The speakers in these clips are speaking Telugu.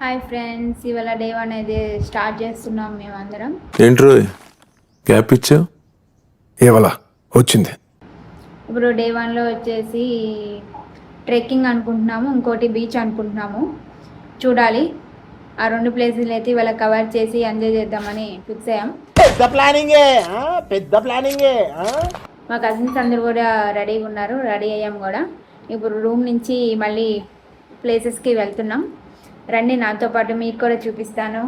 హాయ్ ఫ్రెండ్స్, ఇవాళ డే 1 అయితే స్టార్ట్ చేస్తున్నాం మేమందరం. ఏంట్రో గ్యాప్ ఇచ్చా ఏవలా వచ్చింది. ఇప్పుడు డే 1లో వచ్చేసి ట్రెక్కింగ్ అనుకుంటున్నాము, ఇంకోటి బీచ్ అనుకుంటున్నాము. చూడాలి. ఆ రెండు ప్లేసులు అయితే ఇవాళ కవర్ చేసి ఎంజాయ్ చేద్దామని ఫిక్స్ అయ్యాం. పెద్ద ప్లానింగే. మా కజిన్స్ అందరు కూడా రెడీగా ఉన్నారు, రెడీ అయ్యాం కూడా. ఇప్పుడు రూమ్ నుంచి మళ్ళీ ప్లేసెస్కి వెళ్తున్నాం. రండి, నాతో పాటు మీకు కూడా చూపిస్తాను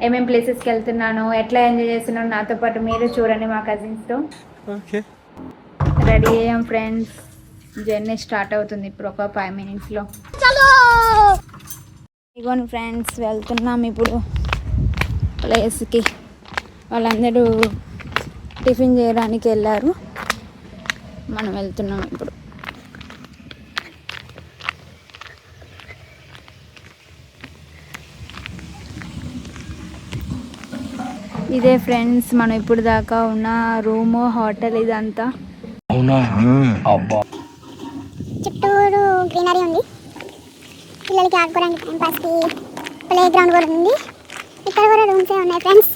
ఏమేం ప్లేసెస్కి వెళ్తున్నాను, ఎట్లా ఎంజాయ్ చేస్తున్నాను. నాతో పాటు మీరు చూడండి మా కజిన్స్తో. రెడీ అయ్యాం ఫ్రెండ్స్. జర్నీ స్టార్ట్ అవుతుంది ఇప్పుడు ఒక 5 minutesలో. ఇగోండి ఫ్రెండ్స్, వెళ్తున్నాం ఇప్పుడు ప్లేస్కి. వాళ్ళందరూ టిఫిన్ చేయడానికి వెళ్ళారు, మనం వెళ్తున్నాం ఇప్పుడు. ఇదే ఫ్రెండ్స్ మనం ఇప్పుడు దాకా ఉన్న రూమ్, హోటల్ ఇదంతా. చుట్టూరు గ్రీనరీ ఉంది, పిల్లలకి ఆడుకోవడానికి టైం పాస్కి ప్లే గ్రౌండ్ కూడా ఉంది. ఇక్కడ కూడా రూమ్సే ఉన్నాయి ఫ్రెండ్స్.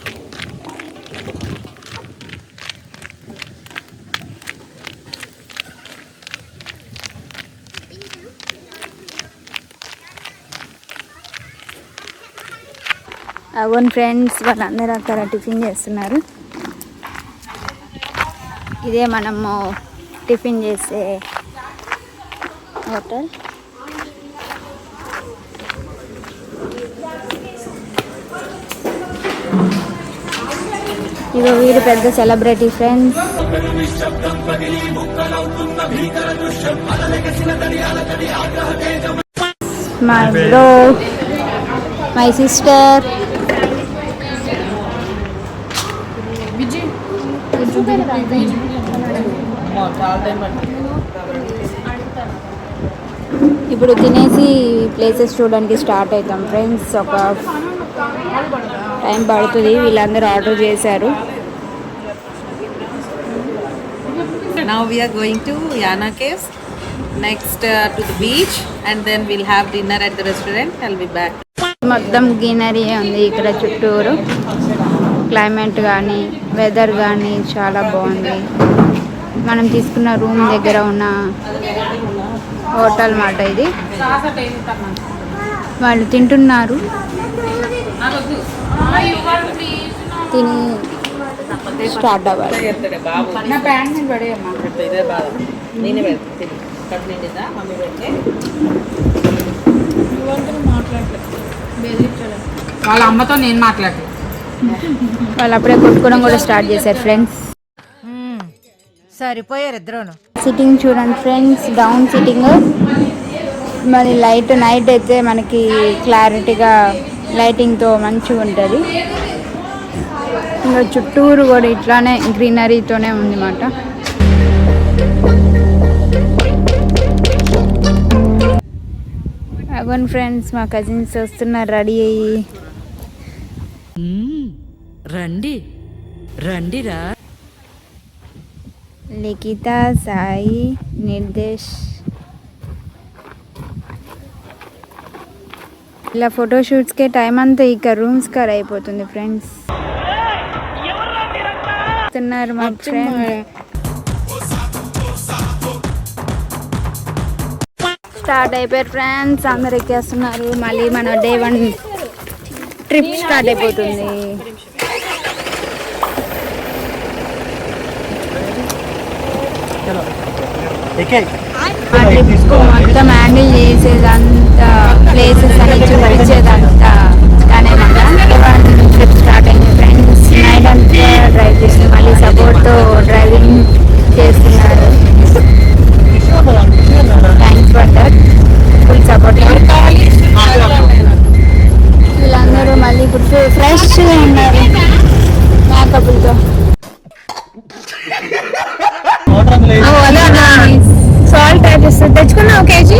అవును ఫ్రెండ్స్, వాళ్ళందరూ అక్కడ టిఫిన్ చేస్తున్నారు. ఇదే మనము టిఫిన్ చేసే హోటల్. ఇగో వీడు పెద్ద celebrity friends. My bro, my sister. ఇప్పుడు తినేసి ప్లేసెస్ చూడడానికి స్టార్ట్ అవుతాం ఫ్రెండ్స్. ఒక టైం పడుతుంది, వీళ్ళందరూ ఆర్డర్ చేశారు. Now we are going to Yana Caves, next to the beach, and then we'll have dinner at the restaurant. I'll be back. మొత్తం గ్రీనరీ ఉంది ఇక్కడ చుట్టూరు. క్లైమేట్ కానీ వెదర్ కానీ చాలా బాగుంది. మనం తీసుకున్న రూమ్ దగ్గర ఉన్న హోటల్ మాట ఇది. వాళ్ళు తింటున్నారు, తిని స్టార్ట్ అవ్వాలి. వాళ్ళ అమ్మతో నేను మాట్లాడతాను. వాళ్ళు అప్పుడే కొట్టుకోవడం కూడా స్టార్ట్ చేశారు ఫ్రెండ్స్. సరిపోయారు ఇద్దరు. సిట్టింగ్ చూడండి ఫ్రెండ్స్, డౌన్ సిట్టింగ్. మరి లైట్ నైట్ అయితే మనకి క్లారిటీగా లైటింగ్తో మంచిగా ఉంటుంది. ఇంకా చుట్టూరు కూడా ఇట్లానే గ్రీనరీతోనే ఉందన్నమాట. అగోన్ ఫ్రెండ్స్, మా కజిన్స్ వస్తున్నారు రెడీ అయ్యి. రండి రండిరా. లిఖిత, సాయి, నిర్దేశ్. ఇలా ఫోటోషూట్స్కే టైం అంతా ఇక రూమ్స్ కార్ అయిపోతుంది ఫ్రెండ్స్. మా ఫ్రెండ్స్ స్టార్ట్ అయిపోయారు ఫ్రెండ్స్, అందరు ఎక్కేస్తున్నారు. మళ్ళీ మన డే 1 ట్రిప్ స్టార్ట్ అయిపోతుంది. మొత్తం హ్యాండిల్ చేసేదంతా, ప్లేసెస్ అని చూపించేదంతా కానీ ట్రిప్ స్టార్ట్ అయింది ఫ్రెండ్స్. నైట్ అంతా డ్రైవ్ చేసి మళ్ళీ సపోర్ట్తో డ్రైవింగ్ చేస్తున్నారు. Thanks for that, full support. వీళ్ళందరూ మళ్ళీ ఇప్పుడు ఫ్రెష్గా ఉన్నారు మేకప్లతో. సాల్ట్ తెచ్చుకున్నా 1 kg.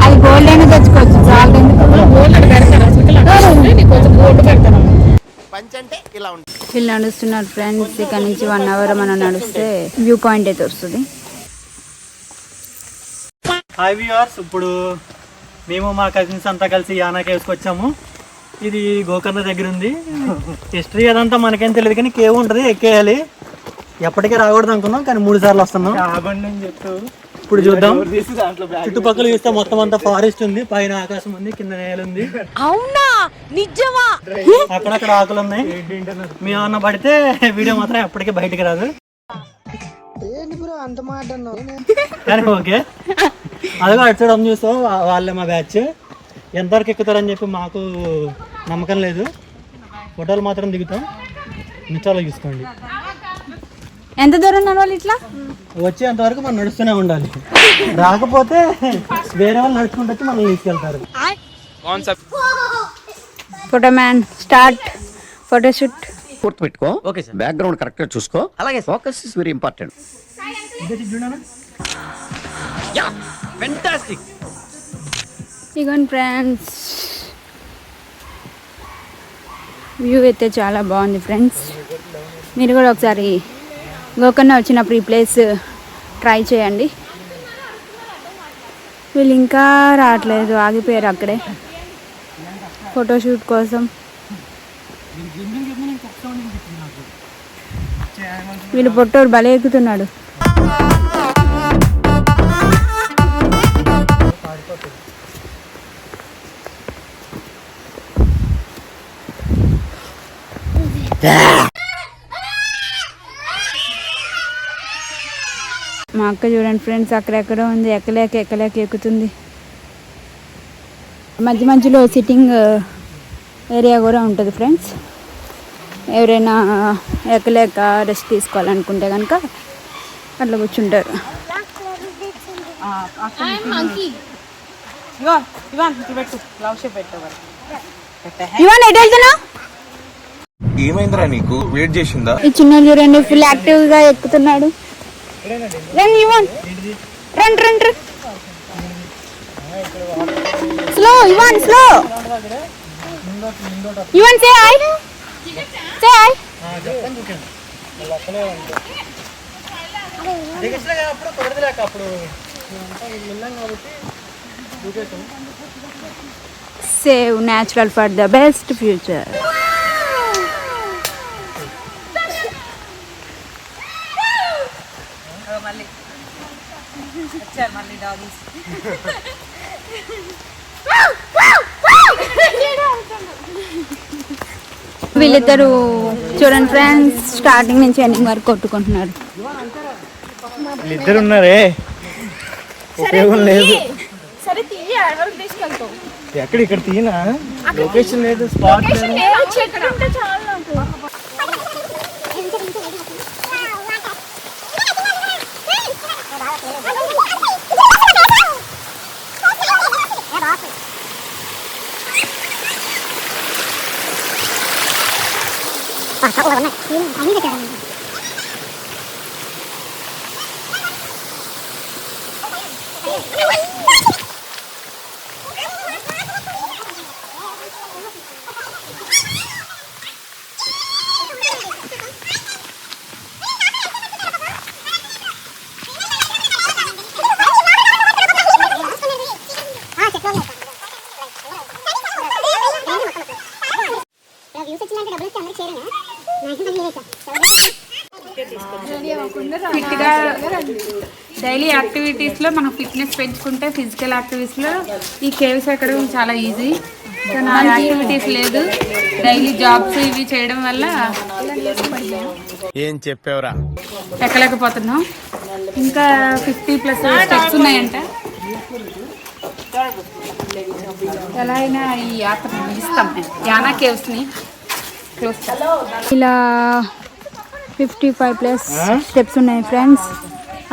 అది గోల్డ్ అయినా తెచ్చుకోవచ్చు, సాల్ట్ ఎందుకు. వీళ్ళు నడుస్తున్నారు ఫ్రెండ్స్. ఇక్కడ నుంచి 1 hour మనం నడిస్తే వ్యూ పాయింట్ అయితే వస్తుంది. హాయ్ వ్యూవర్స్, ఇప్పుడు మేము మా కజిన్స్ అంతా కలిసి యానా కేవ్స్కి వచ్చాము. ఇది గోకర్ణ దగ్గర ఉంది. హిస్టరీ అదంతా మనకేం తెలియదు కానీ కేవ్ ఉంటుంది, ఎక్కేయాలి. ఎప్పటికీ రాకూడదు అనుకున్నాం కానీ 3 సార్లు వస్తున్నాం. ఇప్పుడు చూద్దాం. చుట్టుపక్కల చూస్తే మొత్తం అంతా ఫారెస్ట్ ఉంది, పైన ఆకాశం ఉంది, కింద నేల ఉంది. అవునా నిజమా? అక్కడక్కడ ఆకులు ఉన్నాయి. మీ అన్న పడితే వీడియో మాత్రం ఎప్పటికీ బయటికి రాదు కానీ ఓకే. అదిగో అటు సైడ్ చూస్తాం, వాళ్ళే మా బ్యాచ్. ఎంతవరకు ఎక్కుతారని చెప్పి మాకు నమ్మకం లేదు. ఫోటోలు మాత్రం దిగుతాం, నిచ్చాలో చూసుకోండి. ఎంత దూరం నడవాలి? ఇట్లా వచ్చేంతవరకు మనం నడుస్తూనే ఉండాలి. రాకపోతే వేరే వాళ్ళు నడుచుకుంటూ వచ్చి మనల్ని తీసుకెళ్తారు. Photo man start photoshoot. గుర్తుపెట్టుకో. Okay sir. బ్యాక్గ్రౌండ్ కరెక్ట్ గా చూసుకో. అలాగే focus is very important. Fantastic. ఇగోండి ఫ్రెండ్స్, వ్యూ అయితే చాలా బాగుంది ఫ్రెండ్స్. మీరు కూడా ఒకసారి గోకర్ణ వచ్చినప్పుడు ఈ ప్లేస్ ట్రై చేయండి. వీళ్ళు ఇంకా రావట్లేదు, ఆగిపోయారు అక్కడే ఫోటోషూట్ కోసం. వీళ్ళు పొట్టోడు భలే ఎక్కుతున్నాడు. మా అక్క చూడండి ఫ్రెండ్స్, అక్కడెక్కడో ఉంది, ఎక్కలేక ఎక్కుతుంది. మధ్య మధ్యలో సిట్టింగ్ ఏరియా కూడా ఉంటుంది ఫ్రెండ్స్. ఎవరైనా ఎక్కలేక రెస్ట్ తీసుకోవాలనుకుంటే కనుక అట్లా కూర్చుంటారు. ఇవాన్ ఎటు వెళ్తున్నా? ఏమైందిరా నీకు? వెయిట్ చేసిందా? ఈ చిన్న చూడండి ఫుల్ యాక్టివ్ గా ఎక్కుతున్నాడు. రండి ఇవాన్, రండి రండి. Slow Ivan, slow Ivan. Say hi, say hi. Save natural for the best future. వీళ్ళిద్దరు చూడండి ఫ్రెండ్స్, స్టార్టింగ్ నుంచి ఎండింగ్ వరకు కొట్టుకుంటున్నారు. వీళ్ళిద్దరు ఉన్నారే, ఉపయోగం లేదు. ఎక్కడ ఇక్కడ తీయనా? లొకేషన్ లేదు, స్పాట్ లేదు. ఫిట్గా డైలీ యాక్టివిటీస్లో మనం ఫిట్నెస్ పెంచుకుంటే ఫిజికల్ యాక్టివిటీస్లో ఈ కేవ్స్ ఎక్కడం చాలా ఈజీ. కానీ యాక్టివిటీస్ లేదు, డైలీ జాబ్స్ ఇవి చేయడం వల్ల ఏం చెప్పావురా? ఎక్కలేకపోతున్నాం. ఇంకా 50+ స్టెప్స్ ఉన్నాయంట. ఎలా అయినా ఈ యాత్ర ముగిస్తాం. యానా కేవ్స్ని ఇలా 55+ స్టెప్స్ ఉన్నాయి ఫ్రెండ్స్.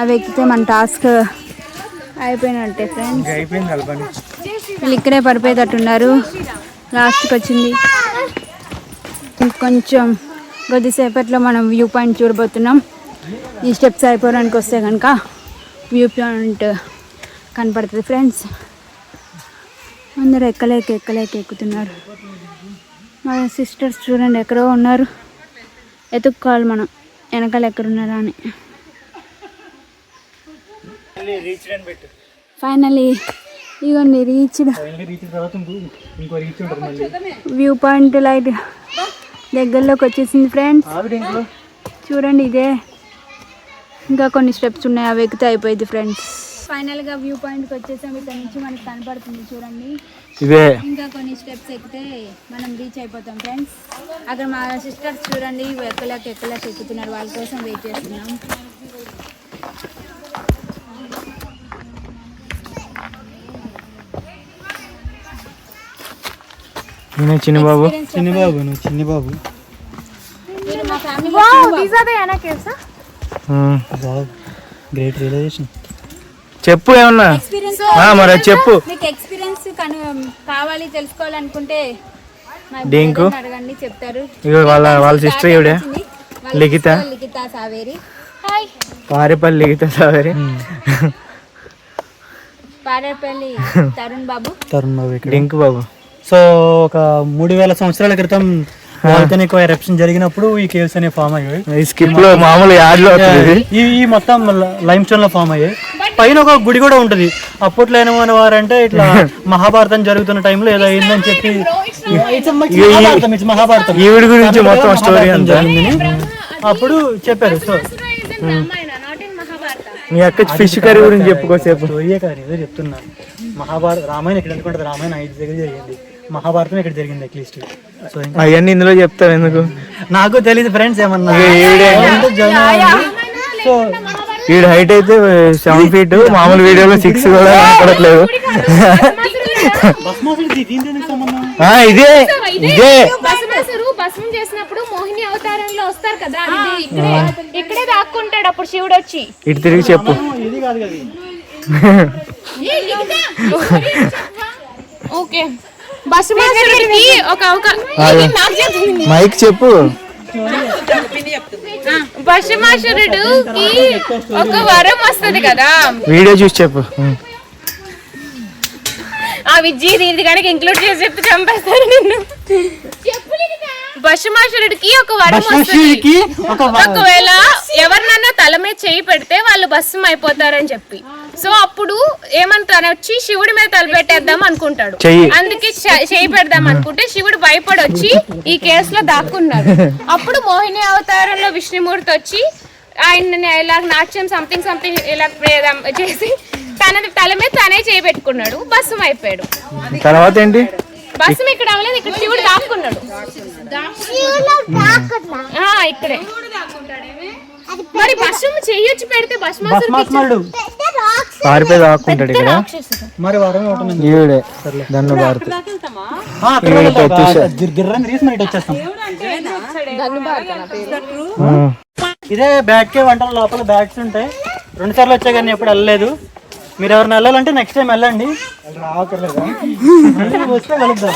అవి ఎక్కితే మన టాస్క్ అయిపోయినట్టే ఫ్రెండ్స్. వీళ్ళు ఇక్కడే పడిపోయేటట్టున్నారు. లాస్ట్కి వచ్చింది. కొంచెం కొద్దిసేపట్లో మనం వ్యూ పాయింట్ చూడబోతున్నాం. ఈ స్టెప్స్ అయిపోవడానికి వస్తే కనుక వ్యూ పాయింట్ కనపడుతుంది ఫ్రెండ్స్. అందరూ ఎక్కలేక ఎక్కుతున్నారు. మా సిస్టర్స్ చూడండి ఎక్కడో ఉన్నారు, ఎత్తుక్కోవాలి మనం వెనకాల ఎక్కడున్నారా అని. ఫైనలీ ఇగోండి రీచ్డ్ రీచ్ తర్వాత ఇంకో రీచ్ ఉంటుంది మళ్ళీ. వ్యూ పాయింట్ లైట్ దగ్గరలోకి వచ్చేసింది ఫ్రెండ్స్. చూడండి ఇదే, ఇంకా కొన్ని స్టెప్స్ ఉన్నాయి, అవి ఎక్కితే అయిపోయింది ఫ్రెండ్స్. ఫైనల్గా వ్యూ పాయింట్కి వచ్చేసాం. ఇక్కడ నుంచి మనకి కనపడుతుంది చూడండి, ఇదే ఇంకా కొన్ని స్టెప్స్ ఎక్కితే మనం రీచ్ అయిపోతాం ఫ్రెండ్స్. అక్కడ మా సిస్టర్స్ చూడండి ఎక్కలేక ఎక్కుతున్నారు, వాళ్ళ కోసం వెయిట్ చేస్తున్నాం. చిన్నబాబు చిన్నబాబు మా ఫ్యామిలీ గ్రేట్ రియలైజేషన్. చెప్పు ఏమన్నా మరి చెప్పు. మీకు ఎక్స్పీరియన్స్ కావాలి తెలుసుకోవాలనుకుంటే మా డింకు brother ని అడగండి, చెప్తారు. ఇగో వాళ్ళ సిస్టర్ ఇవిడే లిఖిత లిఖిత సావేరి, పారేపల్లి లిఖిత సావేరి, పారేపల్లి తరుణ్ బాబు, డింకు బాబు. సో ఒక 3000 సంవత్సరాల క్రితం వాల్కనిక్ ఎరప్షన్ జరిగినప్పుడు ఈ కేవ్స్ అనేవి ఫామ్ అయ్యాయి. ఈ స్కిప్ లో మామూలు యాడ్ లో ఈ మొత్తం లైమ్ స్టోన్ లో ఫామ్ అయ్యాయి. పైన ఒక గుడి కూడా ఉంటది. అప్పట్లో ఏమని వారంటే ఇట్లా మహాభారతం జరుగుతున్న టైంలో ఏదో అయిందని చెప్పి మహాభారతం ఈవిడి గురించి మొత్తం స్టోరీ అంతా జరిగిందని అప్పుడు చెప్పారు. సో మీ అక్క ఫిష్ కర్రీ గురించి చెప్పుకోసేపు. స్టోరీయే కాదు, ఏదో చెప్తున్నా. మహాభారత రామాయణం ఇక్కడ అనుకుంటుంది, రామాయణం 5 దగ్గర జరిగింది, మహాభారతం ఇక్కడ జరిగింది అట్లీస్ట్. సో అవన్నీ ఇందులో చెప్తావు ఎందుకు? నాకు తెలియదు ఫ్రెండ్స్ ఏమన్నా. సో వీడి హైట్ అయితే 7 feet, మామూలు వీడియోలో 6 కూడా కనపడట్లేదు. ఇదే ఇదే భస్మం చేసినప్పుడు మోహిని అవతారంలో వస్తారు కదా, ఇక్కడే దాక్కుంటాడు అప్పుడు శివుడు వచ్చి. ఇటు తిరిగి చెప్పు. ఇది కాదు కదా. ఓకే, భస్మాసురుడికి ఒక మైక్ చెప్పు. భస్మాసురుడికి ఒక వరం వస్తుంది కదా, వీడియో చూసి చెప్పు. ఆ విజ్జి దీని కనుక ఇంక్లూడ్ చేసి చెప్తే చంపేస్తారు నిన్ను. భస్మాసురుడికి ఒక వరం వస్తుంది, ఒకవేళ ఎవరినన్నా తల మీద చేయి పెడితే వాళ్ళు భస్మం అయిపోతారని చెప్పి. సో అప్పుడు ఏమంటారు, వచ్చి శివుడి మీద తలపెట్టేద్దాం అనుకుంటాడు. అందుకే చేయి పెడదాం అనుకుంటే శివుడు భయపడి వచ్చి ఈ కేసులో దాక్కున్నాడు. అప్పుడు మోహిని అవతారంలో విష్ణుమూర్తి వచ్చి ఆయన ఇలా నాట్యం సంథింగ్ ఇలా చేసి తన తల మీద తనే చేయి పెట్టుకున్నాడు, భస్మం అయిపోయాడు. తర్వాత ఏంటి? భస్మం ఇక్కడ అవ్వలేదు, ఇక్కడ శివుడు దాక్కున్నాడు ఇక్కడే. మరి భస్మం చెయ్యొచ్చి పెడితే భస్మాసురుడు పారిపోయి దాక్కుంటాడు ఇక్కడ. మరి వరం ఒకటి ఈవిడే దండ భారతి. ఇదే బ్యాగ్ కే వంటల లోపల బ్యాగ్స్ ఉంటాయి. 2 సార్లు వచ్చా కానీ ఎప్పుడు వెళ్ళలేదు. మీరు ఎవరిని వెళ్ళాలంటే నెక్స్ట్ టైం వెళ్ళండి, రావట్లేదు వస్తే కలుద్దాం.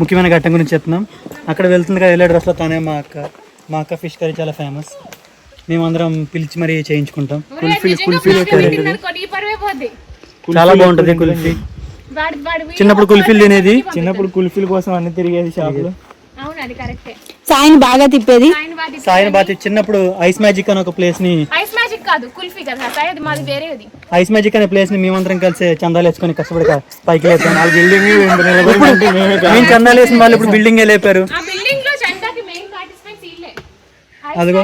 ముఖ్యమైన ఘట్టం గురించి చెప్తున్నాం. అక్కడ వెళ్తుంది కదా, వెళ్ళే డ్రెస్లో తనే మా అక్క ఫిష్ కర్రీ చాలా ఫేమస్. మేమందరం పిలిచి మరీ చేయించుకుంటాం. చాలా బాగుంటది కుల్ఫీ. చిన్నప్పుడు కుల్ఫీలు తినేది, చిన్నప్పుడు కుల్ఫీల కోసం అన్ని తిరిగేది షాపులు. సాయిని బాగా తిప్పేది. చిన్నప్పుడు ఐస్ మ్యాజిక్ అని ఒక ప్లేస్ ని, ఐస్ మ్యాజిక్ కాదు కుల్ఫీ కదా అది మాది వేరేది. ఐస్ మ్యాజిక్ అనే ప్లేస్ ని మేమందరం కలిసి చందాలు వేసుకొని కష్టపడి పైకి లేపాం. మేము చందాలు వేసిన వాళ్ళు ఇప్పుడు బిల్డింగ్ లేపారు. ఆ బిల్డింగ్ లో చందాకి మెయిన్ పార్టిసిపెంట్స్ ఇల్లే. అదిగో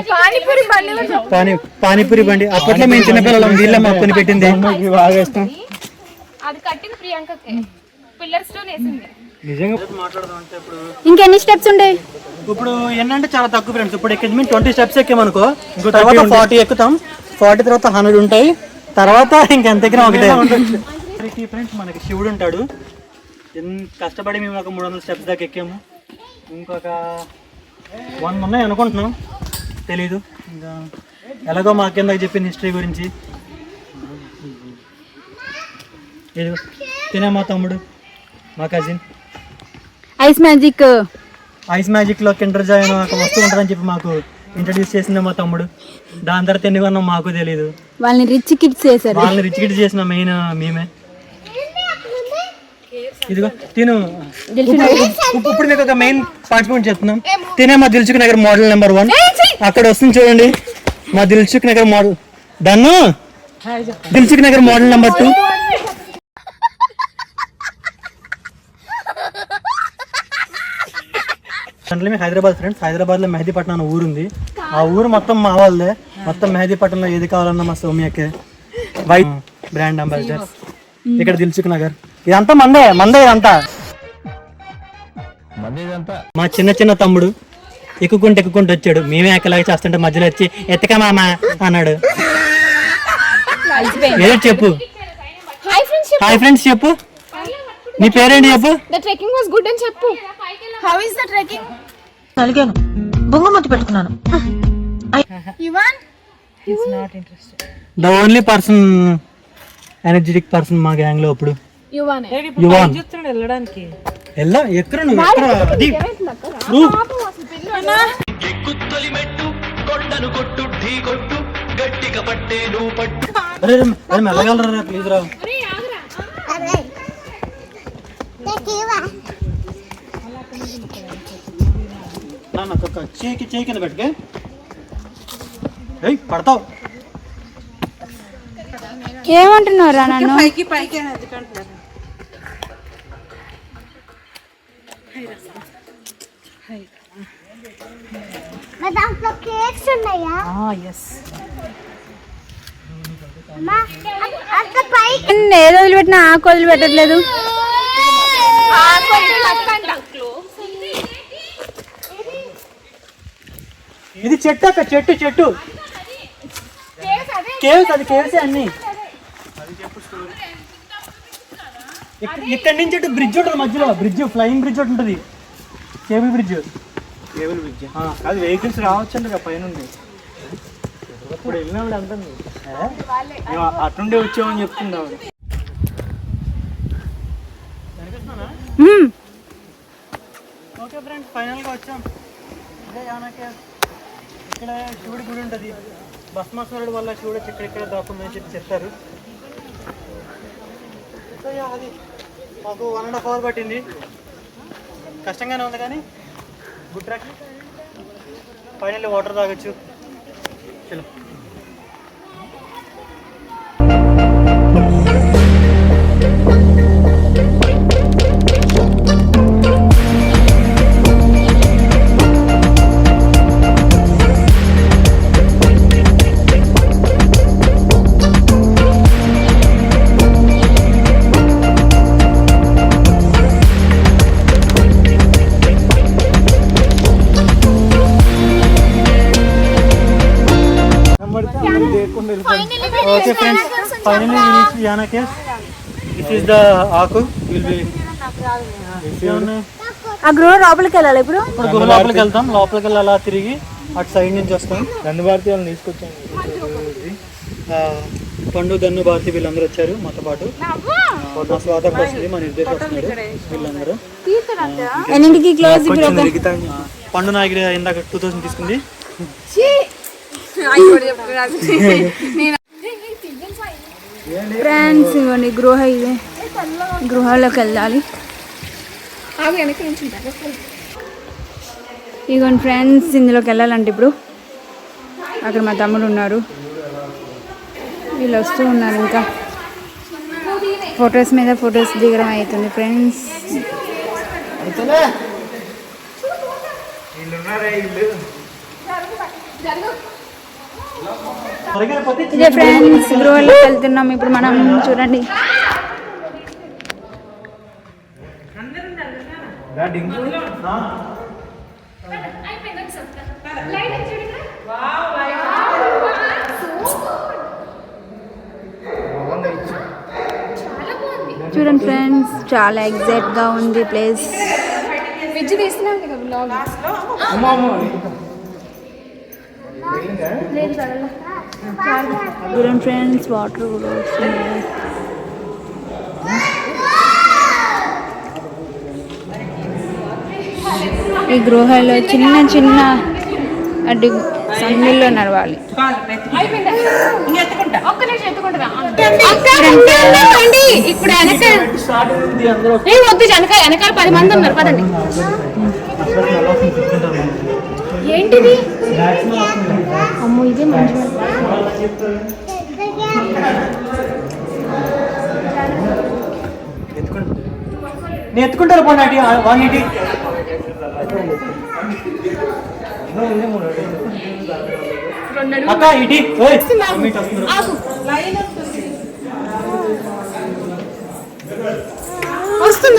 పానీపూరి బండి. అప్పట్లో మేము చిన్నపిల్లలం, వీళ్ళే మాకు కొని పెట్టింది. బాగా ఇష్టం. అది కట్టింది ప్రియాంకకే, పిల్లర్ స్టోన్ వేసింది. నిజంగా మాట్లాడదాం అంటే ఇప్పుడు ఇంకెన్ని స్టెప్స్ ఉంటాయి? ఇప్పుడు ఏంటంటే చాలా తక్కువ ఫ్రెండ్స్. ఇప్పుడు ఎక్కి 20 స్టెప్స్ ఎక్కామనుకో, తర్వాత 40 ఎక్కుతాం. 40 తర్వాత 100 ఉంటాయి. తర్వాత ఇంకెంత ఎక్కినా ఒకటే. ఫ్రెండ్స్ మనకి శివుడు ఉంటాడు. కష్టపడి మేము ఒక 300 స్టెప్స్ దాకా ఎక్కాము. ఇంకొక 100 ఉన్నాయి అనుకుంటున్నాం, తెలీదు. ఇంకా ఎలాగో మా కిందకి చెప్పింది హిస్టరీ గురించి. తినే మా తమ్ముడు, మా కజిన్ ఐస్ మ్యాజిక్ లో కిండర్ జాయ్ అని ఒక వస్తువు ఉంటుందని చెప్పి మాకు ఇంట్రడ్యూస్ చేసింది మా తమ్ముడు. దాని తర్వాత ఎన్ని కొన్నాం మాకు తెలియదు. వాళ్ళని రిచ్ కిడ్స్ చేశారు. వాళ్ళని రిచ్ కిడ్స్ చేసిన మెయిన్ మేమే. ఇదిగో తిను. ఇప్పుడు మీకు ఒక మెయిన్ పార్టిసిపెంట్ చెప్తున్నాం. తినే మా దిల్సుఖ్ నగర్ మోడల్ నెంబర్ 1 అక్కడ వస్తుంది చూడండి. మా దిల్సుఖ్ నగర్ మోడల్ డన్ను. Dilsukh Nagar model number 2. Hyderabad friends, Hyderabad లో మెహదీపట్నం అనే ఊరుంది. ఆ ఊరు మొత్తం మా వాళ్ళే. మొత్తం మెహదీపట్నంలో ఏది కావాలన్నా మా సౌమ్యకే వైట్ బ్రాండ్ అంబాసిడర్. ఇక్కడ దిల్సుఖ్ నగర్ ఇదంతా మందే ఇదంతా. మా చిన్న తమ్ముడు ఎక్కుకుంటూ వచ్చాడు. మేమే ఎక్కలాగా చేస్తుంటే మధ్యలో వచ్చి ఎత్తక మామ అన్నాడు. ఏదో చెప్పు. హాయ్ ఫ్రెండ్స్ చెప్పు. నీ పేరేంటి చెప్పు. The trekking was good అని చెప్పు. How is the trekking? అలిగాను, బొంగమతి పెట్టుకున్నాను. Yuvan? The only person energetic person మా గ్యాంగ్ లో. ఇప్పుడు Yuvan. యువాన్ వెళ్ళడానికి ఎక్కడ నువ్వు ఎక్కడ అది మెల్లగలరా ప్లీజ్ రా. చేయి కింద పెట్టుకే పడతావు. ఏమంటున్నారా నన్ను? పైకి ఎందుకంటున్నారు? దాంట్లో కేక్స్ ఉన్నాయా? ఏదో వదిలిపెట్టినా ఆకు వదిలిపెట్టట్లేదు. ఇది చెట్టు అక్క, చెట్టు కేవ్స్. అది కేవ్స్ అన్ని. ఇక్కడి నుంచి అటు బ్రిడ్జ్ ఉంటుంది మధ్యలో. బ్రిడ్జ్ ఫ్లైయింగ్ బ్రిడ్జ్ ఒకటి ఉంటుంది. Cable bridge. అది వెహికల్స్ రావచ్చు పైన. ఇప్పుడు వెళ్ళినప్పుడు ఎంత అటుండే వచ్చామని చెప్తుండే. ఓకే ఫ్రెండ్స్, ఫైనల్ గా వచ్చాం. ఇక్కడ శివుడి గుడి ఉంటుంది. భస్మాసురుడు వల్ల శివుడు ఇక్కడ దాకుందని చెప్పి చెప్తారు. అది మాకు 1.5 hours పట్టింది. కష్టంగానే ఉంది కానీ గుడ్ ట్రాక్. ఫైనల్లీ వాటర్ తాగొచ్చు. చలో. Okay friends, finally we reached Yana Caves. This is the Aku. Will be. ఆ గృహ లోపలికి వెళ్ళాలి. ఇప్పుడు గుహ లోపలికి వెళ్తాం. లోపలికి వెళ్ళి అలా తిరిగి అటు సైడ్ నుంచి వస్తాం. ధన్యవాదాలు వాళ్ళని తీసుకొచ్చాను. పండు ధన్ను భారతి వీళ్ళందరూ వచ్చారు మాతో పాటు. మా స్వాతకు వస్తుంది, మా నిర్దేశం వస్తున్నారు వీళ్ళందరూ. ఎన్నింటికి క్లోజ్? పండు నాయకుడు ఇందాక 2000 తీసుకుంది. ఫ్రెండ్స్ ఇవ్వండి గృహ. ఇది గృహలోకి వెళ్ళాలి. ఇదిగోండి ఫ్రెండ్స్, ఇందులోకి వెళ్ళాలంటే ఇప్పుడు. అక్కడ మా తమ్ముడు ఉన్నారు, వీళ్ళు వస్తూ ఉన్నారు. ఇంకా ఫొటోస్ మీద ఫొటోస్ దిగడం అవుతుంది ఫ్రెండ్స్. ఇదే ఫ్రెండ్స్ గృహలోకి వెళ్తున్నాం ఇప్పుడు మనం. చూడండి చూడండి ఫ్రెండ్స్, చాలా ఎగ్జైట్ గా ఉంది ప్లేస్. చూడండి ఫ్రెండ్స్, వాటర్ కూడా వస్తున్నాయి. ఈ గృహలో చిన్న చిన్న సన్నీళ్ళు నడవాలి. ఒక్క నిమిషం ఎత్తుకుంటుందా? ఇప్పుడు వద్దు వెనకాల 10 మంది ఉన్నారు పదండి. ఏంటిది? అమ్మో ఇదే మంచి నేను ఎత్తుకుంటారు పోనీ అటు వన్ ఇటీ అక్క ఇటీ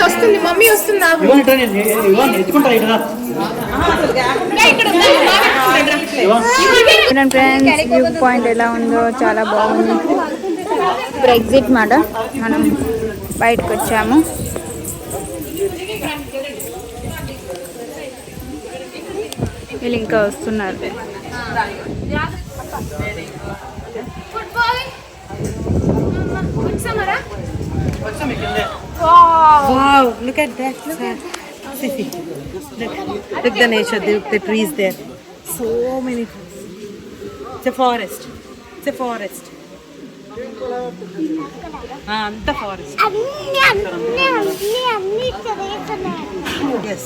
వస్తుంది మమ్మీ వస్తుంది. ఎత్తుకుంటారు ఇటు ఫ్రెండ్స్ వ్యూ పాయింట్ ఎలా ఉందో చాలా బాగుంది. ఇప్పుడు ఎగ్జిట్ మాట మనం బయటకు వచ్చాము. వీళ్ళు ఇంకా వస్తున్నారు. Wow, look at that. Fifi. Look the nature, look the trees there. So many trees. It's a forest. It's a forest. The forest. Yes.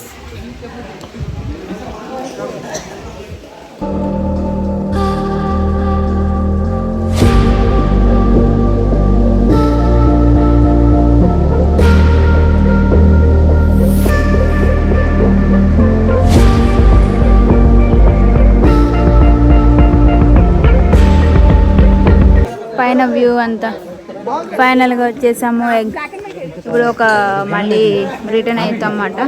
పైన వ్యూ అంతా ఫైనల్గా వచ్చేసాము. ఇప్పుడు ఒక మళ్ళీ రిటర్న్ అవుతాం అన్నమాట.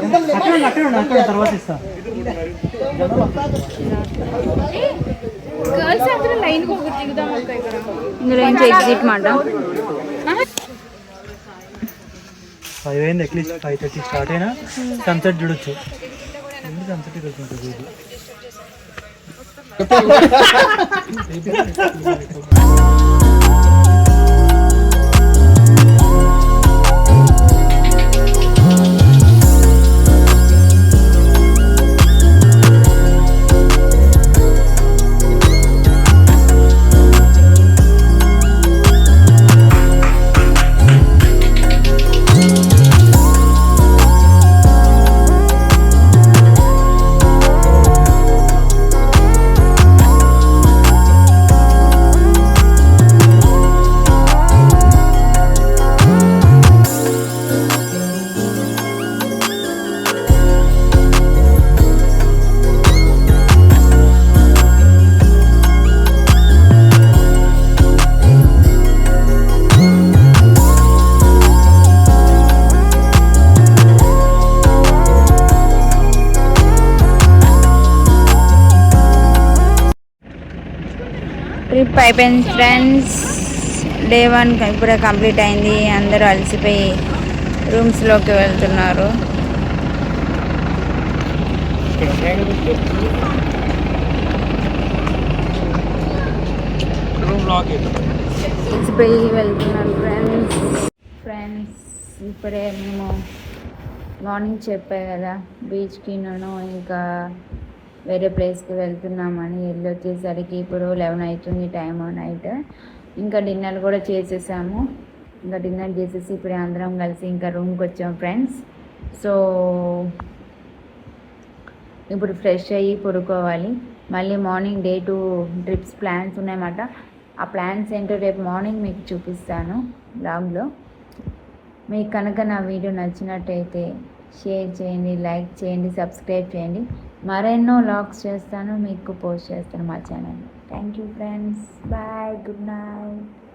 తర్వాత ఇస్తా. ఇందులో నుంచి ఎగ్జిట్ మాట. 5 అయింది, అట్లీస్ట్ 5:30 స్టార్ట్ అయినా సన్సెట్ చూడొచ్చు. సన్సెట్ వెళ్తుంటుంది. ట్రిప్ అయిపోయింది ఫ్రెండ్స్. డే 1 ఇప్పుడే కంప్లీట్ అయింది. అందరూ అలసిపోయి రూమ్స్లోకి వెళ్తున్నారు. అలసిపోయి వెళ్తున్నారు ఫ్రెండ్స్. ఇప్పుడే మేము మార్నింగ్ చెప్పా కదా బీచ్కి నేను ఇంకా వేరే ప్లేస్కి వెళ్తున్నామని. వెళ్ళొచ్చేసరికి ఇప్పుడు 11 అవుతుంది టైం నైట్. ఇంకా డిన్నర్ కూడా చేసేసాము. ఇంకా డిన్నర్ చేసేసి ఇప్పుడే అందరం కలిసి ఇంకా రూమ్కి వచ్చాం ఫ్రెండ్స్. సో ఇప్పుడు ఫ్రెష్ అయ్యి పడుకోవాలి. మళ్ళీ మార్నింగ్ డే 2 ట్రిప్స్ ప్లాన్స్ ఉన్నాయన్నమాట. ఆ ప్లాన్స్ ఏంటో రేపు మార్నింగ్ మీకు చూపిస్తాను బ్లాగ్లో. మీకు కనుక నా వీడియో నచ్చినట్టయితే షేర్ చేయండి, లైక్ చేయండి, సబ్స్క్రైబ్ చేయండి. మరెన్నో వ్లాగ్స్ చేస్తాను, మీకు పోస్ట్ చేస్తాను మా channel. Thank you friends. Bye, good night.